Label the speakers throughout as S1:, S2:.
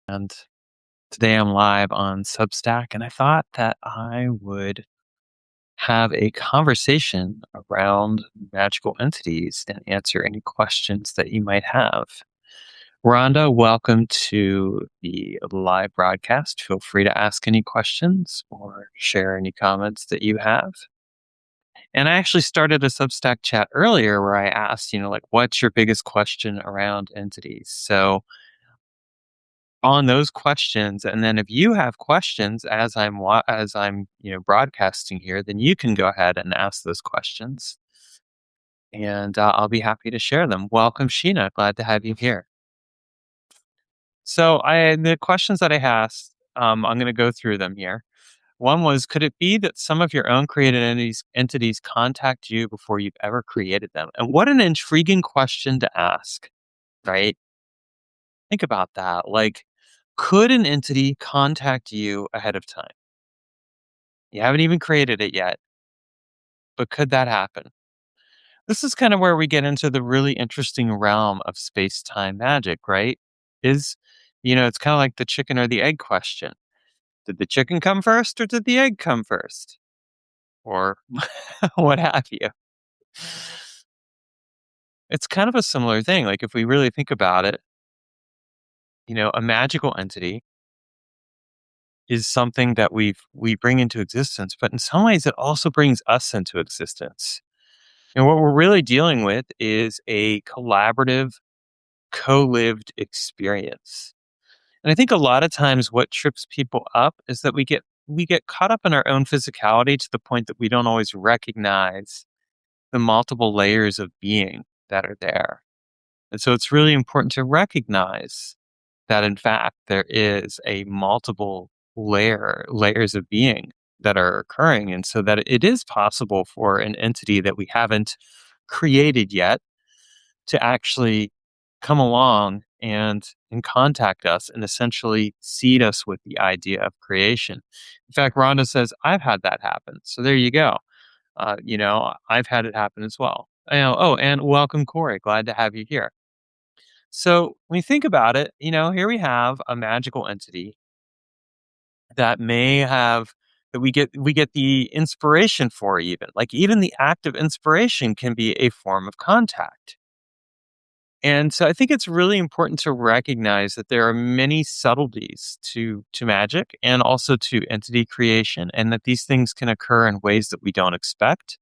S1: And today I'm live on Substack, and I thought that I would have a conversation around magical entities and answer any questions that you might have. Rhonda, welcome to the live broadcast. Feel free to ask any questions or share any comments that you have. And I actually started a Substack chat earlier where I asked, like, what's your biggest question around entities? So on those questions, and then if you have questions as I'm broadcasting here, then you can go ahead and ask those questions, and I'll be happy to share them. Welcome, Sheena. Glad to have you here. So the questions that I asked, I'm going to go through them here. One was, could it be that some of your own created entities contact you before you've ever created them? And what an intriguing question to ask, right? Think about that. Like, could an entity contact you ahead of time? You haven't even created it yet, but could that happen? This is kind of where we get into the really interesting realm of space time magic, right? Is, it's kind of like the chicken or the egg question. Did the chicken come first or did the egg come first? Or what have you? It's kind of a similar thing. Like, if we really think about it, a magical entity is something that we bring into existence, but in some ways it also brings us into existence. And what we're really dealing with is a collaborative, co-lived experience. And I think a lot of times what trips people up is that we get caught up in our own physicality to the point that we don't always recognize the multiple layers of being that are there. And so it's really important to recognize that in fact there is a multiple layers of being that are occurring, and so that it is possible for an entity that we haven't created yet to actually come along and contact us and essentially seed us with the idea of creation. In fact, Rhonda says, I've had that happen. So there you go. I've had it happen as well. Oh, and welcome, Corey. Glad to have you here. So when you think about it, here we have a magical entity that may have that we get the inspiration for, even like even the act of inspiration can be a form of contact. And so I think it's really important to recognize that there are many subtleties to magic and also to entity creation, and that these things can occur in ways that we don't expect.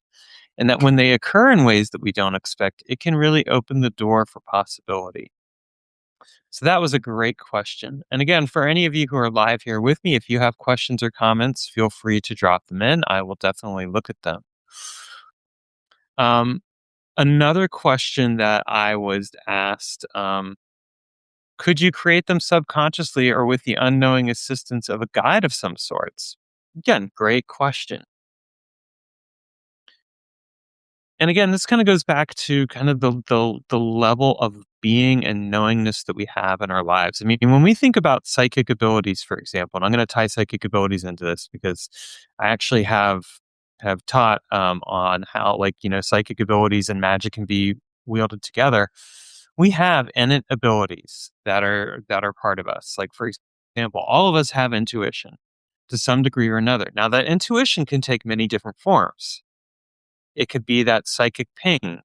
S1: And that when they occur in ways that we don't expect, it can really open the door for possibility. So that was a great question. And again, for any of you who are live here with me, if you have questions or comments, feel free to drop them in. I will definitely look at them. Um, Another question that I was asked, could you create them subconsciously or with the unknowing assistance of a guide of some sorts? Again, great question. And again, this kind of goes back to kind of the level of being and knowingness that we have in our lives. I mean, when we think about psychic abilities, for example, and I'm going to tie psychic abilities into this because I actually have taught on how, like, psychic abilities and magic can be wielded together. We have innate abilities that are part of us. Like, for example, all of us have intuition to some degree or another. Now, that intuition can take many different forms. It could be that psychic ping,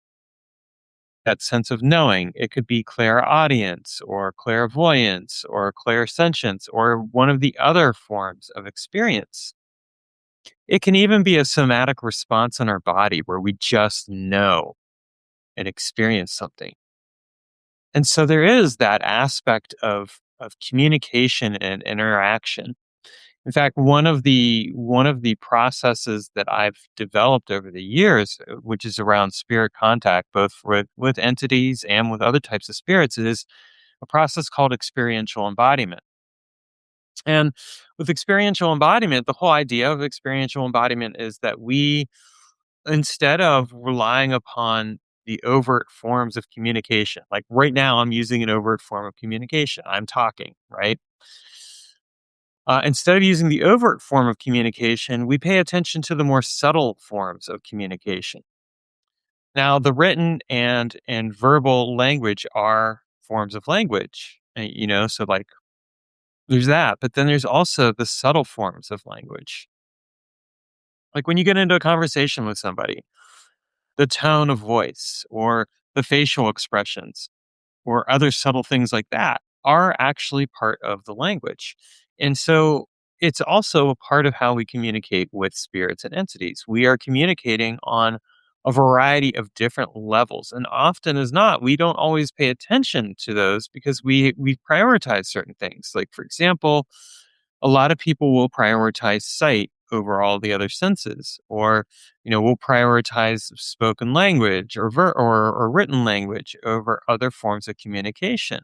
S1: that sense of knowing. It could be clairaudience or clairvoyance or clairsentience or one of the other forms of experience. It can even be a somatic response in our body where we just know and experience something. And so there is that aspect of communication and interaction. In fact, one of the processes that I've developed over the years, which is around spirit contact, both with entities and with other types of spirits, is a process called experiential embodiment. And with experiential embodiment, the whole idea of experiential embodiment is that we, instead of relying upon the overt forms of communication, like right now, I'm using an overt form of communication. I'm talking, right? Instead of using the overt form of communication, we pay attention to the more subtle forms of communication. Now, the written and verbal language are forms of language. So like There's that, but then there's also the subtle forms of language. Like when you get into a conversation with somebody, the tone of voice or the facial expressions or other subtle things like that are actually part of the language. And so it's also a part of how we communicate with spirits and entities. We are communicating on a variety of different levels. And often as not, we don't always pay attention to those because we prioritize certain things. Like for example, a lot of people will prioritize sight over all the other senses, or will prioritize spoken language or written language over other forms of communication.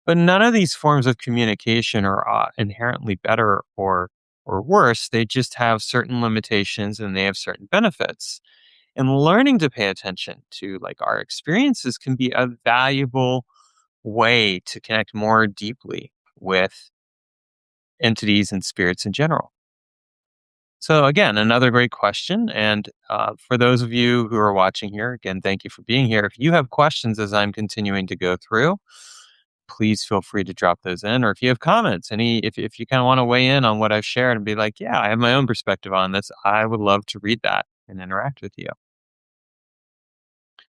S1: But none of these forms of communication are inherently better or worse. They just have certain limitations and they have certain benefits. And learning to pay attention to like our experiences can be a valuable way to connect more deeply with entities and spirits in general. So again, another great question. And for those of you who are watching here, again, thank you for being here. If you have questions as I'm continuing to go through, please feel free to drop those in. Or if you have comments, if you kind of want to weigh in on what I've shared and be like, yeah, I have my own perspective on this, I would love to read that and interact with you.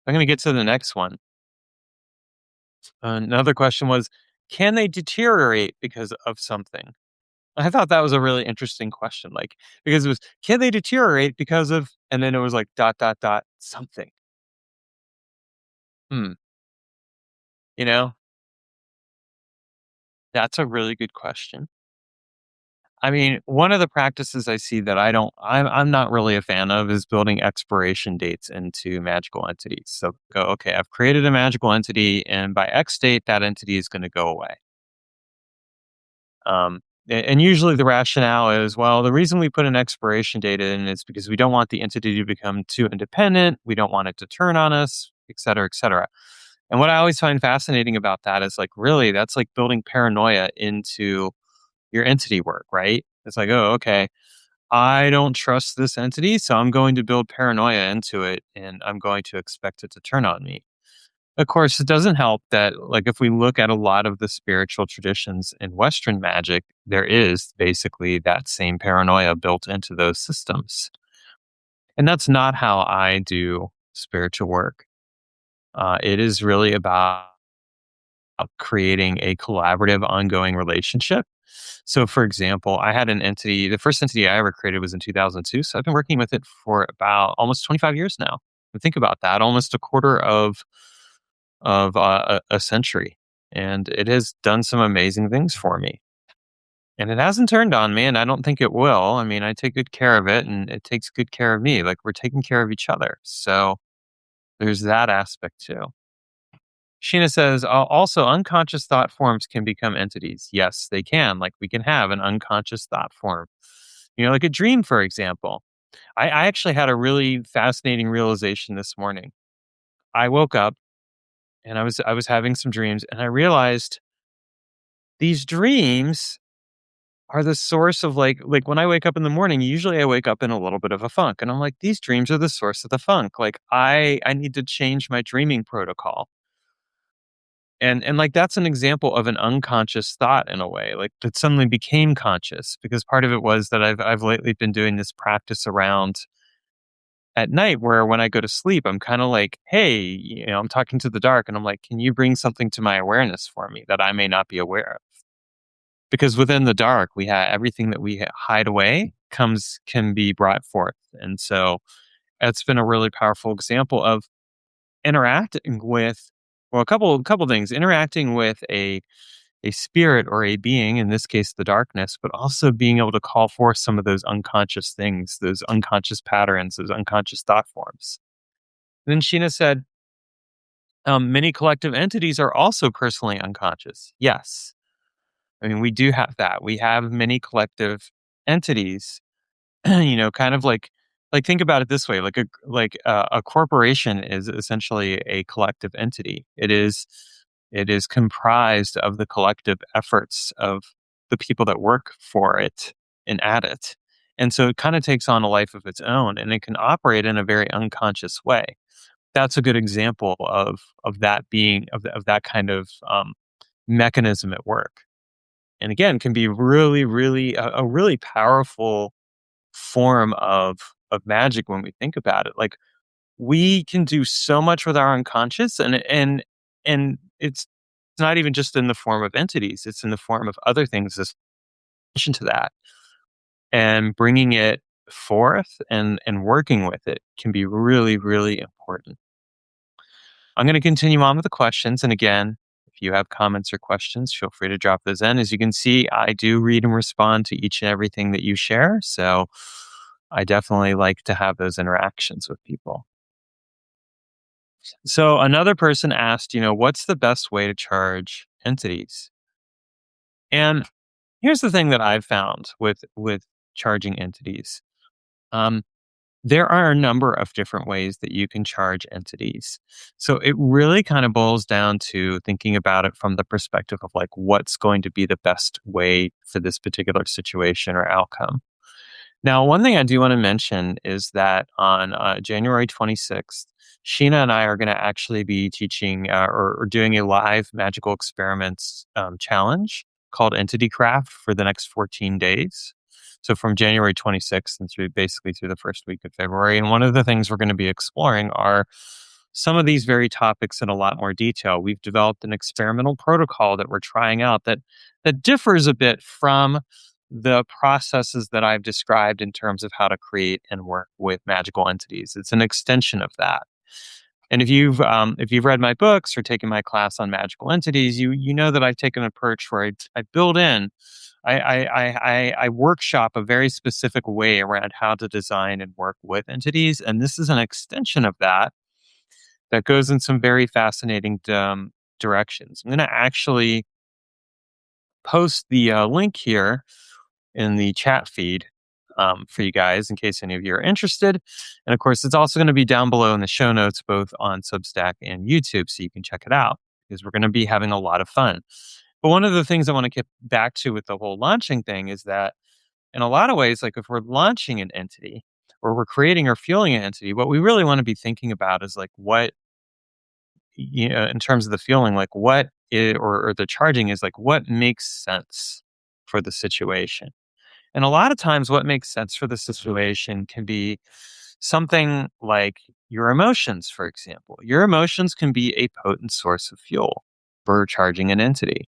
S1: I'm going to get to the next one. Another question was, can they deteriorate because of something? I thought that was a really interesting question, like, because it was, can they deteriorate because of, and then it was like dot, dot, dot, something. Hmm. You know, that's a really good question. I mean, one of the practices I see that I'm not really a fan of is building expiration dates into magical entities. So go, okay, I've created a magical entity and by X date, that entity is going to go away. And usually the rationale is, well, the reason we put an expiration date in is because we don't want the entity to become too independent. We don't want it to turn on us, et cetera, et cetera. And what I always find fascinating about that is like, really, that's like building paranoia into your entity work, right? It's like, oh, okay, I don't trust this entity, so I'm going to build paranoia into it and I'm going to expect it to turn on me. Of course, it doesn't help that, like, if we look at a lot of the spiritual traditions in Western magic, there is basically that same paranoia built into those systems. And that's not how I do spiritual work. It is really about creating a collaborative, ongoing relationship. So, for example, I had an entity, the first entity I ever created was in 2002. So I've been working with it for about almost 25 years now. And think about that, almost a quarter of a century. And it has done some amazing things for me. And it hasn't turned on me, and I don't think it will. I mean, I take good care of it, and it takes good care of me. Like we're taking care of each other. So there's that aspect too. Sheena says, also, unconscious thought forms can become entities. Yes, they can. Like we can have an unconscious thought form, like a dream, for example. I actually had a really fascinating realization this morning. I woke up and I was having some dreams, and I realized these dreams are the source of like when I wake up in the morning, usually I wake up in a little bit of a funk, and I'm like, these dreams are the source of the funk. Like I need to change my dreaming protocol. And like that's an example of an unconscious thought in a way, like that suddenly became conscious because part of it was that I've lately been doing this practice around at night where when I go to sleep, I'm kind of like, hey, I'm talking to the dark and I'm like, can you bring something to my awareness for me that I may not be aware of? Because within the dark, we have everything that we hide away can be brought forth. And so it's been a really powerful example of interacting with, well, a couple things, interacting with a spirit or a being, in this case the darkness, but also being able to call forth some of those unconscious things, those unconscious patterns, those unconscious thought forms. Then Sheena said, many collective entities are also personally unconscious. Yes. I mean, we do have that. We have many collective entities, kind of like think about it this way, like a corporation is essentially a collective entity. It is comprised of the collective efforts of the people that work for it and at it. And so it kind of takes on a life of its own and it can operate in a very unconscious way. That's a good example of that being of that kind of mechanism at work. And again, can be really, really a really powerful form of magic when we think about it. Like we can do so much with our unconscious, and it's not even just in the form of entities; it's in the form of other things as addition to that. And bringing it forth and working with it can be really, really important. I'm going to continue on with the questions. And again, if you have comments or questions, feel free to drop those in. As you can see, I do read and respond to each and everything that you share. So I definitely like to have those interactions with people. So another person asked, what's the best way to charge entities? And here's the thing that I've found with charging entities. Um, There are a number of different ways that you can charge entities. So it really kind of boils down to thinking about it from the perspective of like what's going to be the best way for this particular situation or outcome. Now, one thing I do want to mention is that on January 26th, Sheena and I are going to actually be teaching or doing a live magical experiments challenge called Entity Craft for the next 14 days. So from January 26th and through basically through the first week of February. And one of the things we're going to be exploring are some of these very topics in a lot more detail. We've developed an experimental protocol that we're trying out that differs a bit from the processes that I've described in terms of how to create and work with magical entities. It's an extension of that. And if you've read my books or taken my class on magical entities, you know that I've taken an approach where I build in I workshop a very specific way around how to design and work with entities, and this is an extension of that goes in some very fascinating directions. I'm going to actually post the link here in the chat feed for you guys in case any of you are interested. And of course, it's also going to be down below in the show notes, both on Substack and YouTube, so you can check it out because we're going to be having a lot of fun. But one of the things I want to get back to with the whole launching thing is that in a lot of ways, like if we're launching an entity or we're creating or fueling an entity, what we really want to be thinking about is like what, in terms of the fueling, like what it, or the charging is like what makes sense for the situation. And a lot of times, what makes sense for the situation can be something like your emotions, for example. Your emotions can be a potent source of fuel for charging an entity.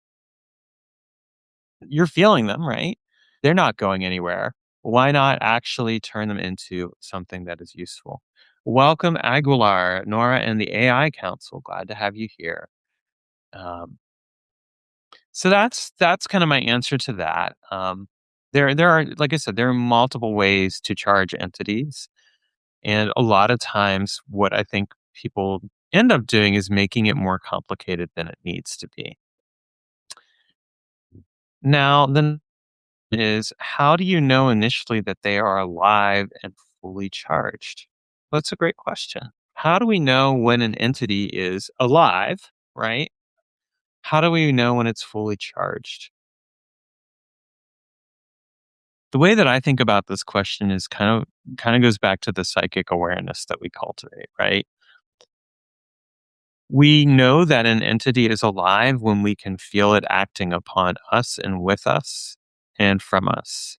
S1: You're feeling them, right? They're not going anywhere. Why not actually turn them into something that is useful? Welcome, Aguilar, Nora, and the AI Council. Glad to have you here. Um, so that's kind of my answer to that. There are, like I said, there are multiple ways to charge entities, and a lot of times, what I think people end up doing is making it more complicated than it needs to be. Now, then is how do you know initially that they are alive and fully charged? That's a great question. How do we know when an entity is alive, right? How do we know when it's fully charged? The way that I think about this question is kind of goes back to the psychic awareness that we cultivate, right? We know that an entity is alive when we can feel it acting upon us and with us and from us.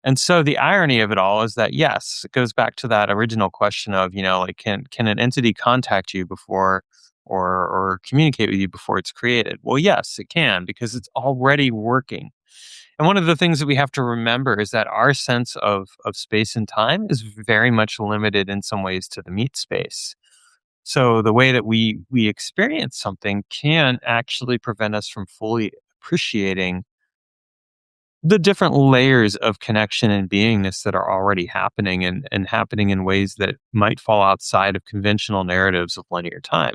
S1: And so the irony of it all is that yes, it goes back to that original question of, like can an entity contact you before or communicate with you before it's created? Well, yes, it can because it's already working. And one of the things that we have to remember is that our sense of space and time is very much limited in some ways to the meat space. So the way that we experience something can actually prevent us from fully appreciating the different layers of connection and beingness that are already happening and happening in ways that might fall outside of conventional narratives of linear time.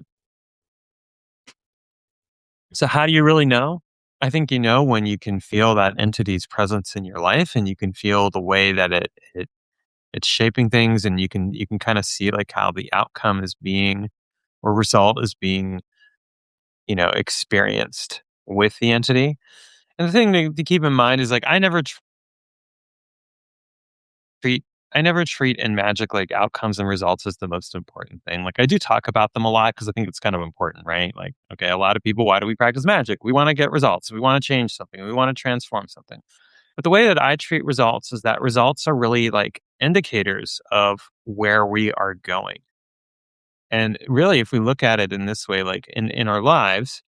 S1: So how do you really know? I think you know when you can feel that entity's presence in your life and you can feel the way that it's shaping things and you can kind of see like how the outcome is being or result is being, experienced with the entity. And the thing to keep in mind is like I never treat I never treat in magic like outcomes and results as the most important thing. Like I do talk about them a lot because I think it's kind of important, right? Like, okay, a lot of people, why do we practice magic? We want to get results. We want to change something. We want to transform something. But the way that I treat results is that results are really like indicators of where we are going. And really, if we look at it in this way, like in our lives,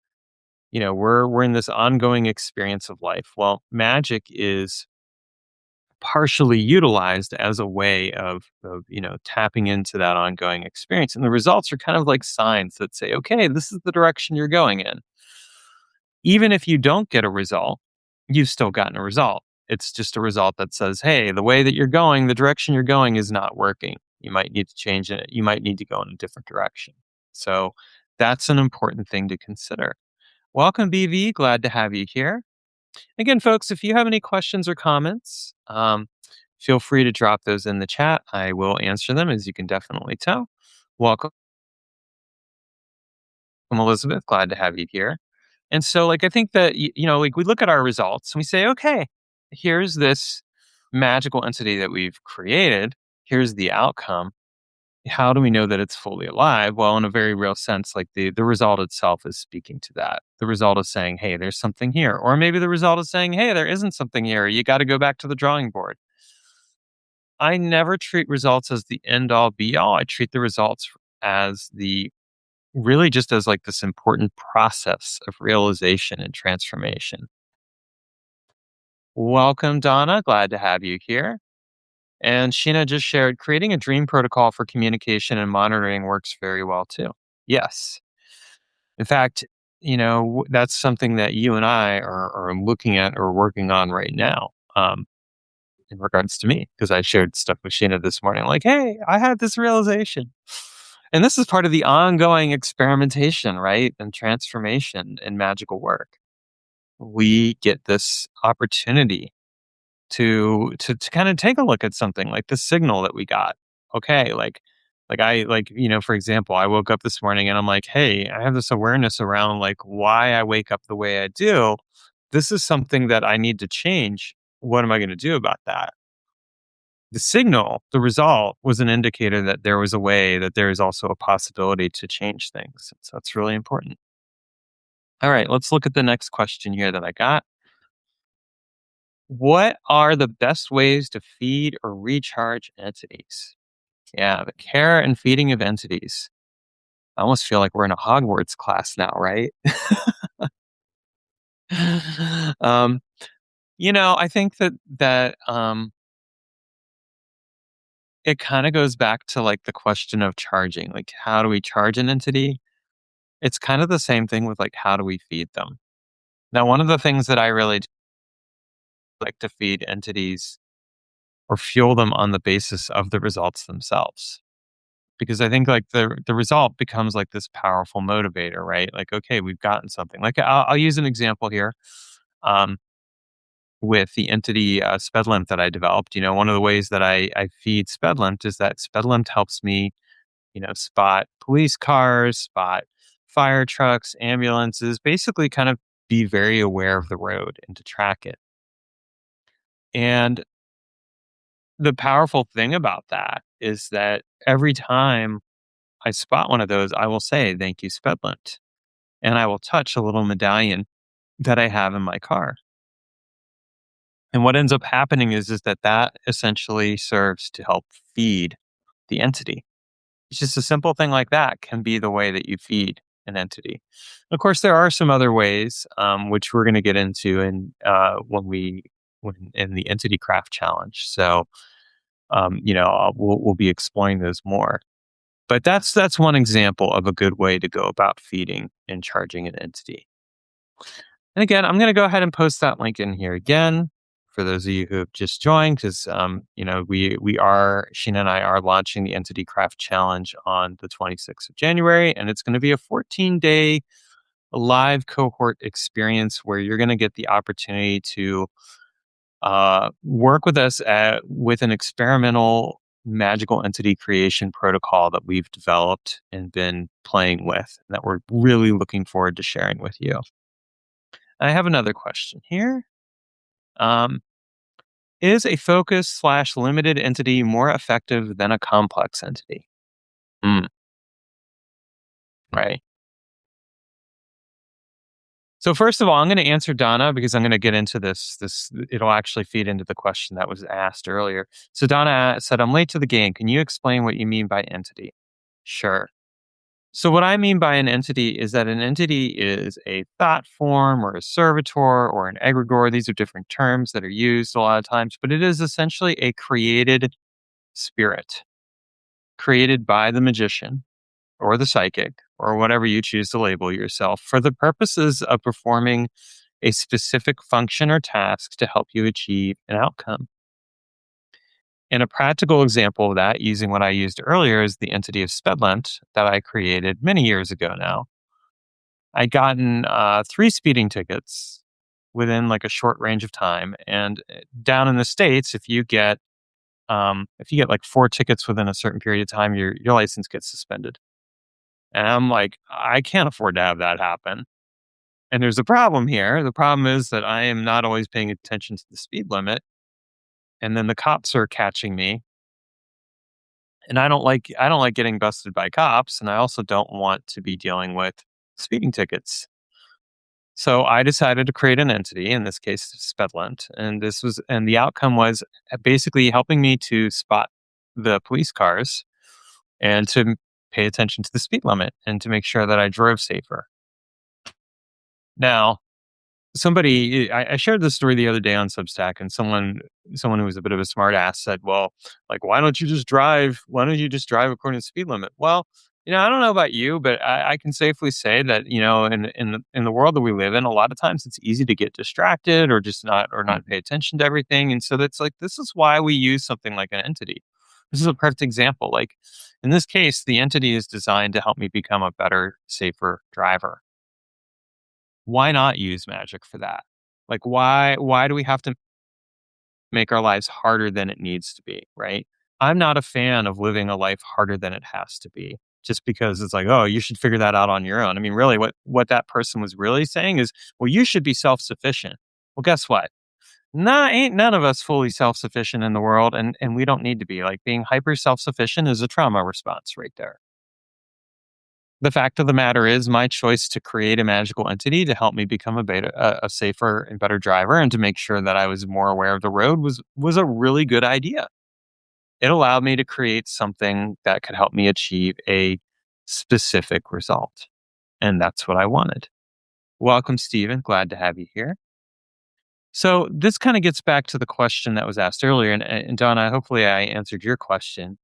S1: we're in this ongoing experience of life. Well, magic is partially utilized as a way of tapping into that ongoing experience, and the results are kind of like signs that say, okay, this is the direction you're going in. Even if you don't get a result, you've still gotten a result. It's just a result that says, hey, the way that you're going, the direction you're going is not working. You might need to change it. You might need to go in a different direction. So that's an important thing to consider. Welcome, BV. Glad to have you here. Again, folks, if you have any questions or comments, feel free to drop those in the chat. I will answer them, as you can definitely tell. Welcome, Elizabeth. Glad to have you here. And so, like, I think that, like, we look at our results and we say, okay, here's this magical entity that we've created. Here's the outcome. How do we know that it's fully alive? Well, in a very real sense, like the result itself is speaking to that. The result is saying, hey, there's something here. Or maybe the result is saying, hey, there isn't something here. You got to go back to the drawing board. I never treat results as the end all be all. I treat the results as the really just as like this important process of realization and transformation. Welcome, Donna. Glad to have you here. And Sheena just shared creating a dream protocol for communication and monitoring works very well too. Yes. In fact, that's something that you and I are looking at or working on right now. In regards to me, because I shared stuff with Sheena this morning, like, hey, I had this realization. And this is part of the ongoing experimentation, right? And transformation in magical work. We get this opportunity to kind of take a look at something like the signal that we got. Okay, for example, I woke up this morning and I'm like, hey, I have this awareness around like why I wake up the way I do. This is something that I need to change. What am I going to do about that? The signal, the result was an indicator that there was a way, that there is also a possibility to change things. So that's really important. All right, let's look at the next question here that I got. What are the best ways to feed or recharge entities? Yeah, the care and feeding of entities. I almost feel like we're in a Hogwarts class now, right? um, I think that it kind of goes back to like the question of charging. Like, how do we charge an entity? It's kind of the same thing with like how do we feed them? Now, one of the things that I really do like to feed entities or fuel them on the basis of the results themselves. Because I think like the result becomes like this powerful motivator, right? Like, okay, we've gotten something. Like I'll use an example here. Um, with the entity Spedlimp that I developed, one of the ways that I feed Spedlimp is that Spedlimp helps me, spot police cars, spot fire trucks, ambulances, basically kind of be very aware of the road and to track it. And the powerful thing about that is that every time I spot one of those, I will say, thank you, Spedlimp. And I will touch a little medallion that I have in my car. And what ends up happening is that essentially serves to help feed the entity. It's just a simple thing like that can be the way that you feed an entity. Of course, there are some other ways, which we're going to get into when in the entity craft challenge. So, we'll be exploring those more. But that's one example of a good way to go about feeding and charging an entity. And again, I'm going to go ahead and post that link in here again for those of you who have just joined, because Sheena and I are launching the Entity Craft Challenge on the 26th of January, and it's going to be a 14-day live cohort experience where you're going to get the opportunity to work with us with an experimental magical entity creation protocol that we've developed and been playing with, that we're really looking forward to sharing with you. I have another question here. Is a focus slash limited entity more effective than a complex entity? Mm, right. So first of all, I'm going to answer Donna because I'm going to get into this. It'll actually feed into the question that was asked earlier. So Donna said, "I'm late to the game. Can you explain what you mean by entity?" Sure. So what I mean by an entity is that an entity is a thought form or a servitor or an egregore. These are different terms that are used a lot of times, but it is essentially a created spirit created by the magician or the psychic or whatever you choose to label yourself for the purposes of performing a specific function or task to help you achieve an outcome. And a practical example of that, using what I used earlier, is the entity of Spedlent that I created many years ago now. I'd gotten 3 speeding tickets within like a short range of time. And down in the States, if you get like 4 tickets within a certain period of time, your license gets suspended. And I'm like, I can't afford to have that happen. And there's a problem here. The problem is that I am not always paying attention to the speed limit. And then the cops are catching me. And I don't like getting busted by cops. And I also don't want to be dealing with speeding tickets. So I decided to create an entity, in this case, Spedlent. And the outcome was basically helping me to spot the police cars and to pay attention to the speed limit and to make sure that I drove safer. Now, I shared this story the other day on Substack, and someone who was a bit of a smart ass said, "Well, like, why don't you just drive? Why don't you just drive according to the speed limit?" Well, I don't know about you, but I can safely say that in the world that we live in, a lot of times it's easy to get distracted or just not pay attention to everything, and so that's like this is why we use something like an entity. This is a perfect example. Like in this case, the entity is designed to help me become a better, safer driver. Why not use magic for that? Like why do we have to make our lives harder than it needs to be, right? I'm not a fan of living a life harder than it has to be just because it's like, "Oh, you should figure that out on your own." I mean, really what that person was really saying is, "Well, you should be self-sufficient." Well, guess what? Nah, ain't none of us fully self-sufficient in the world and we don't need to be. Like being hyper self-sufficient is a trauma response right there. The fact of the matter is, my choice to create a magical entity to help me become a safer and better driver, and to make sure that I was more aware of the road was a really good idea. It allowed me to create something that could help me achieve a specific result, and that's what I wanted. Welcome, Stephen. Glad to have you here. So this kind of gets back to the question that was asked earlier, and Donna, hopefully I answered your question.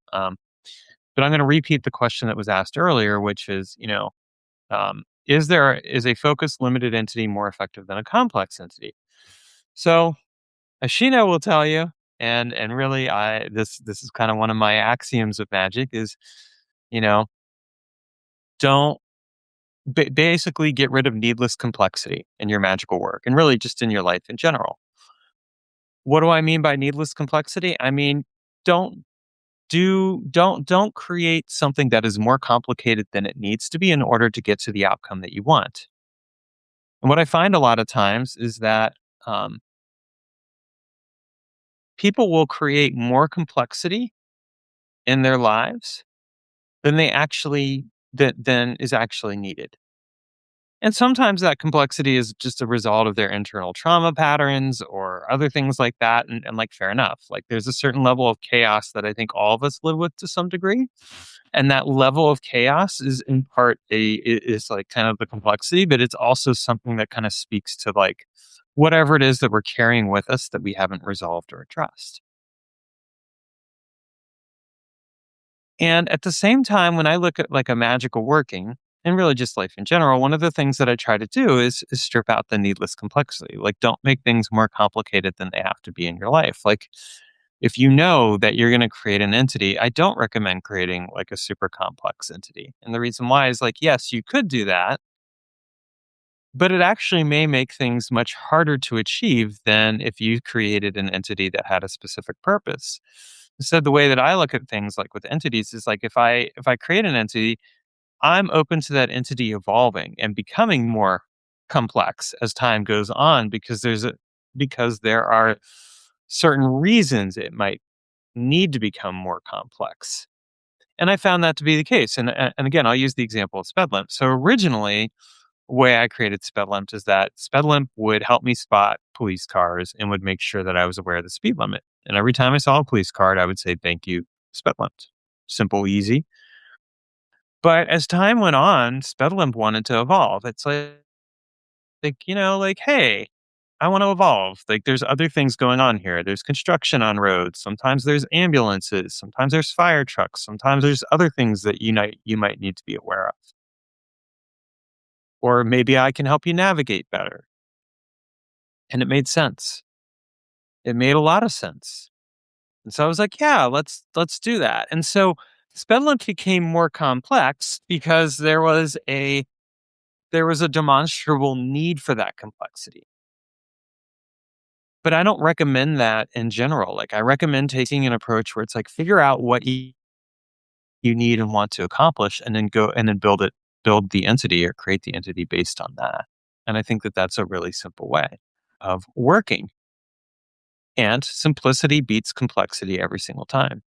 S1: But I'm going to repeat the question that was asked earlier, which is, is a focused limited entity more effective than a complex entity? So Ashina will tell you, and really, this is kind of one of my axioms of magic is, you know, don't basically get rid of needless complexity in your magical work, and really just in your life in general. What do I mean by needless complexity? I mean, don't don't create something that is more complicated than it needs to be in order to get to the outcome that you want. And what I find a lot of times is that um, people will create more complexity in their lives than than is actually needed. And sometimes that complexity is just a result of their internal trauma patterns or other things like that. And like, fair enough. Like, there's a certain level of chaos that I think all of us live with to some degree. And that level of chaos is in part is like kind of the complexity, but it's also something that kind of speaks to like whatever it is that we're carrying with us that we haven't resolved or addressed. And at the same time, when I look at like a magical working and really just life in general, one of the things that I try to do is strip out the needless complexity. Like, don't make things more complicated than they have to be in your life. Like, if you know that you're going to create an entity, I don't recommend creating like a super complex entity. And the reason why is like, yes, you could do that, but it actually may make things much harder to achieve than if you created an entity that had a specific purpose. So the way that I look at things like with entities is like if I create an entity, I'm open to that entity evolving and becoming more complex as time goes on because there are certain reasons it might need to become more complex. And I found that to be the case. And again, I'll use the example of SpedLimp. So originally, the way I created SpedLimp is that SpedLimp would help me spot police cars and would make sure that I was aware of the speed limit. And every time I saw a police car, I would say, "Thank you, SpedLimp." Simple, easy. But as time went on, SpedLimp wanted to evolve. It's like, hey, I want to evolve. Like, there's other things going on here. There's construction on roads. Sometimes there's ambulances. Sometimes there's fire trucks. Sometimes there's other things that you might need to be aware of. Or maybe I can help you navigate better. And it made sense. It made a lot of sense. And so I was like, yeah, let's do that. And so SpedLink became more complex because there was a demonstrable need for that complexity. But I don't recommend that in general. Like, I recommend taking an approach where it's like, figure out what you need and want to accomplish, and then go and then build the entity or create the entity based on that. And I think that that's a really simple way of working. And simplicity beats complexity every single time.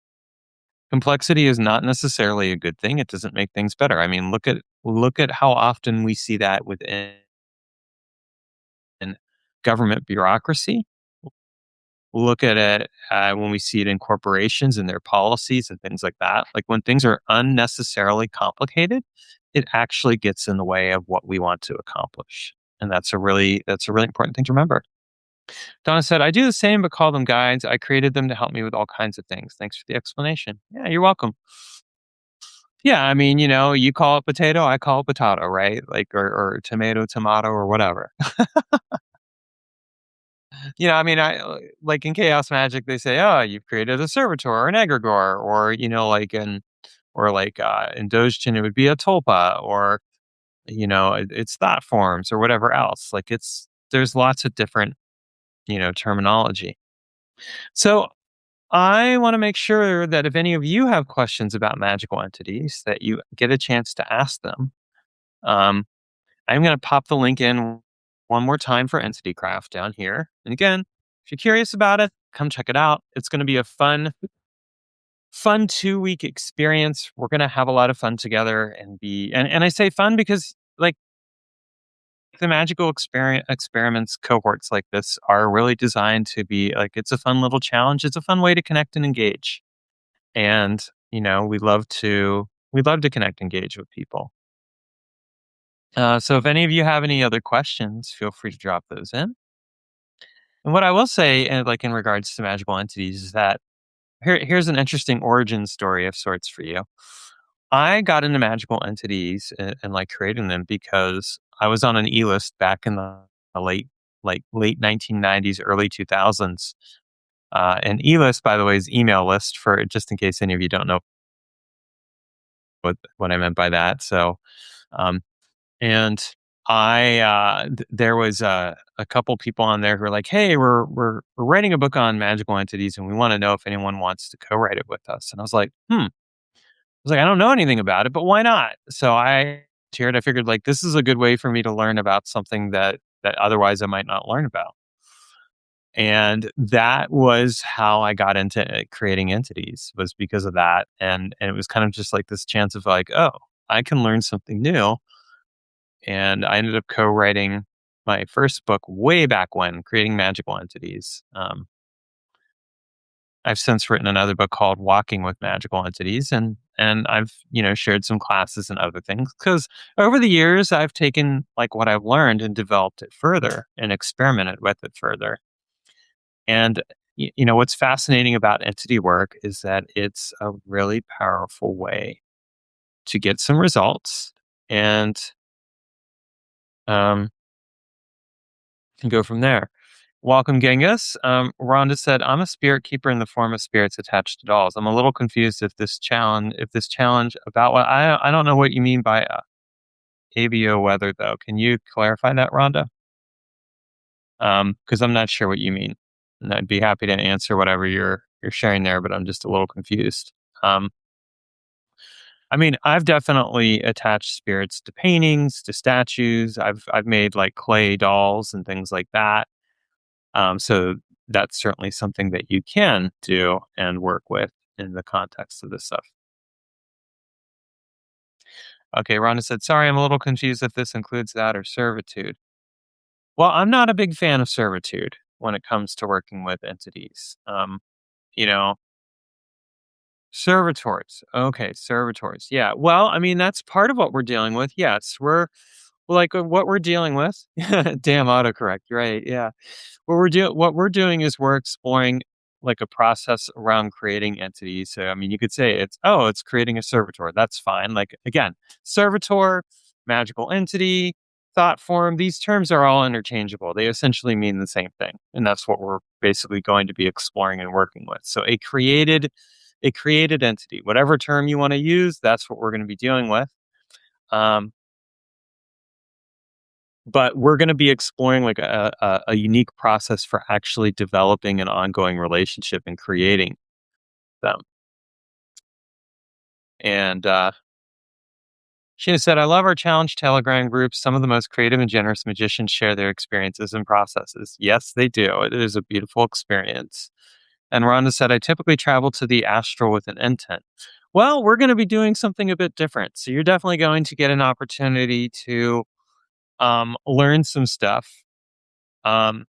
S1: Complexity is not necessarily a good thing. It doesn't make things better. I mean, look at how often we see that within government bureaucracy. Look at it when we see it in corporations and their policies and things like that. Like, when things are unnecessarily complicated, it actually gets in the way of what we want to accomplish. And that's a really important thing to remember. Donna said, "I do the same, but call them guides. I created them to help me with all kinds of things. Thanks for the explanation." Yeah, you're welcome. Yeah, I mean, you call it potato, I call it potato, right? Like, or tomato, tomato, or whatever. I mean, like in chaos magic, they say, "Oh, you've created a servitor or an egregore," or in Dojin, it would be a tulpa, or it's thoughtforms or whatever else. Like, there's lots of different terminology. So I want to make sure that if any of you have questions about magical entities, that you get a chance to ask them. Um, I'm going to pop the link in one more time for Entity Craft down here. And again, if you're curious about it, come check it out. It's going to be a fun 2-week experience. We're going to have a lot of fun together and I say fun because, like, the magical experiments cohorts like this are really designed to be like, it's a fun little challenge. It's a fun way to connect and engage. And, we love to connect and engage with people. So if any of you have any other questions, feel free to drop those in. And what I will say, like, in regards to magical entities, is that here's an interesting origin story of sorts for you. I got into magical entities and like creating them because I was on an e-list back in the late 1990s, early 2000s. An e-list, by the way, is email list, for just in case any of you don't know what I meant by that. So, um, and there was a couple people on there who were like, "Hey, we're writing a book on magical entities, and we want to know if anyone wants to co-write it with us." And I was like, "Hmm." I was like, "I don't know anything about it, but why not?" So I cheered. I figured, like, this is a good way for me to learn about something that otherwise I might not learn about. And that was how I got into creating entities, was because of that. And it was kind of just like this chance of like, oh, I can learn something new. And I ended up co-writing my first book way back when, creating magical entities. I've since written another book called Walking with Magical Entities, and I've shared some classes and other things, because over the years I've taken like what I've learned and developed it further and experimented with it further. And what's fascinating about entity work is that it's a really powerful way to get some results and um, go from there. Welcome, Genghis. Rhonda said, "I'm a spirit keeper in the form of spirits attached to dolls. I'm a little confused if this challenge about what I don't know what you mean by ABO weather, though. Can you clarify that, Rhonda? Because I'm not sure what you mean, and I'd be happy to answer whatever you're sharing there, but I'm just a little confused. Um, I mean, I've definitely attached spirits to paintings, to statues. I've made like clay dolls and things like that. So that's certainly something that you can do and work with in the context of this stuff. Okay, Rhonda said, sorry, I'm a little confused if this includes that or servitude. Well, I'm not a big fan of servitude when it comes to working with entities. You know, servitors. Okay, servitors. Yeah. Well, I mean, that's part of what we're dealing with. Yes, we're like what we're dealing with. Damn autocorrect. Right. Yeah. What we're doing is we're exploring like a process around creating entities. So I mean you could say it's creating a servitor. That's fine. Like again, servitor, magical entity, thought form, these terms are all interchangeable. They essentially mean the same thing. And that's what we're basically going to be exploring and working with. So a created entity, whatever term you want to use, that's what we're going to be dealing with. Um, but we're going to be exploring like a unique process for actually developing an ongoing relationship and creating them. And she said, I love our challenge Telegram groups. Some of the most creative and generous magicians share their experiences and processes. Yes, they do. It is a beautiful experience. And Rhonda said, I typically travel to the astral with an intent. Well, we're going to be doing something a bit different. So you're definitely going to get an opportunity to learn some stuff. Um,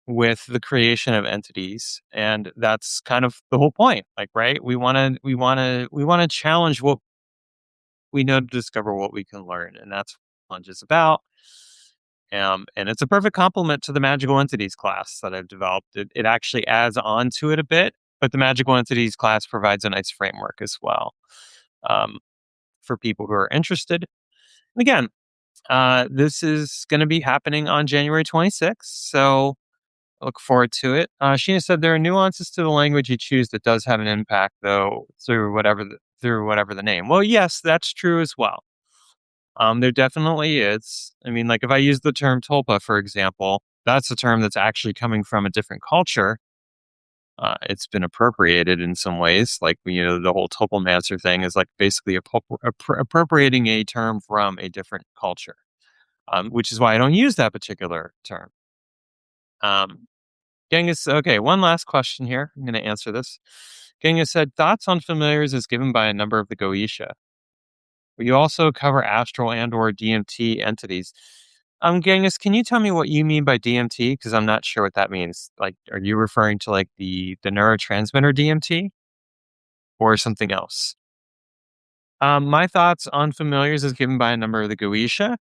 S1: with the creation of entities, and that's kind of the whole point, like, right, we want to challenge what we know to discover what we can learn, and that's what challenge is about. And it's a perfect complement to the magical entities class that I've developed. It actually adds on to it a bit, but the magical entities class provides a nice framework as well, um, for people who are interested. And again, this is going to be happening on January 26th, so I look forward to it. Sheena said there are nuances to the language you choose that does have an impact, though, through whatever the name. Well, yes, that's true as well. There definitely is. I mean, like if I use the term tulpa, for example, that's a term that's actually coming from a different culture. It's been appropriated in some ways, like the whole tulpomancer thing is like basically appropriating a term from a different culture, which is why I don't use that particular term. Um, Genghis, okay, one last question here. I'm going to answer this. Genghis said, thoughts on familiars is given by a number of the Goetia. Will you also cover astral and or DMT entities? Genghis, can you tell me what you mean by DMT? Because I'm not sure what that means. Like, are you referring to like the neurotransmitter DMT or something else? My thoughts on familiars is given by a number of the Goetia.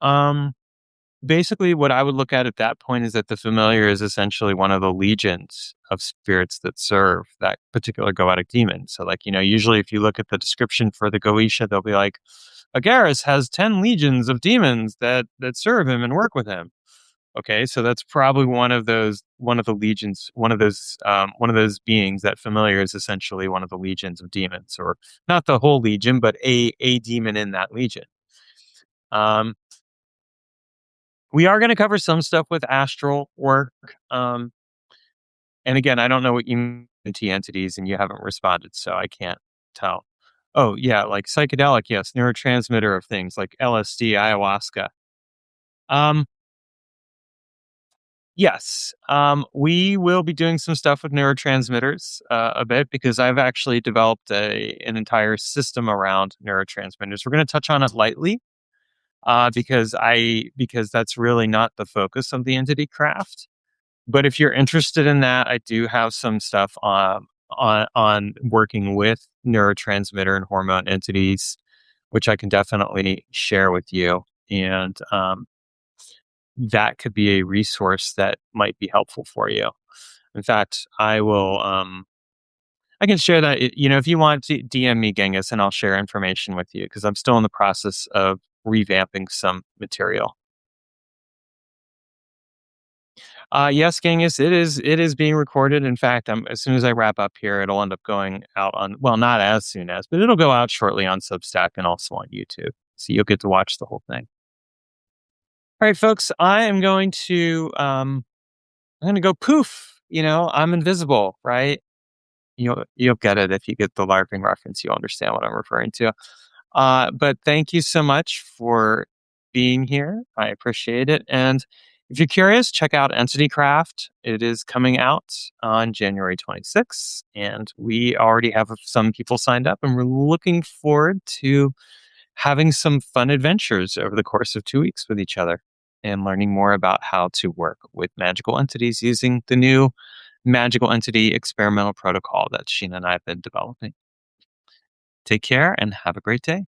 S1: Um, Basically, what I would look at that point is that the familiar is essentially one of the legions of spirits that serve that particular goetic demon. So, like, usually if you look at the description for the Goetia, they'll be like, Agaris has 10 legions of demons that serve him and work with him. Okay, so that's probably one of the legions, one of those beings. That familiar is essentially one of the legions of demons, or not the whole legion, but a demon in that legion. Um, we are going to cover some stuff with astral work. Um, and again, I don't know what you mean T entities, and you haven't responded, so I can't tell. Oh, yeah, like psychedelic, yes, neurotransmitter of things like LSD, ayahuasca. Um, yes, we will be doing some stuff with neurotransmitters a bit because I've actually developed an entire system around neurotransmitters. We're going to touch on it lightly because that's really not the focus of the entity craft. But if you're interested in that, I do have some stuff on working with neurotransmitter and hormone entities, which I can definitely share with you. And that could be a resource that might be helpful for you. In fact, I will. I can share that. If you want to DM me, Genghis, and I'll share information with you because I'm still in the process of revamping some material. Yes, Genghis, it is being recorded. In fact, as soon as I wrap up here, it'll end up going out on, well, not as soon as, but it'll go out shortly on Substack and also on YouTube. So you'll get to watch the whole thing. All right, folks, I'm going to go poof. I'm invisible, right? You'll get it if you get the LARPing reference. You'll understand what I'm referring to. But thank you so much for being here. I appreciate it. And If you're curious, check out Entity Craft. It is coming out on January 26th, and we already have some people signed up, and we're looking forward to having some fun adventures over the course of 2 weeks with each other and learning more about how to work with magical entities using the new magical entity experimental protocol that Sheena and I have been developing. Take care and have a great day.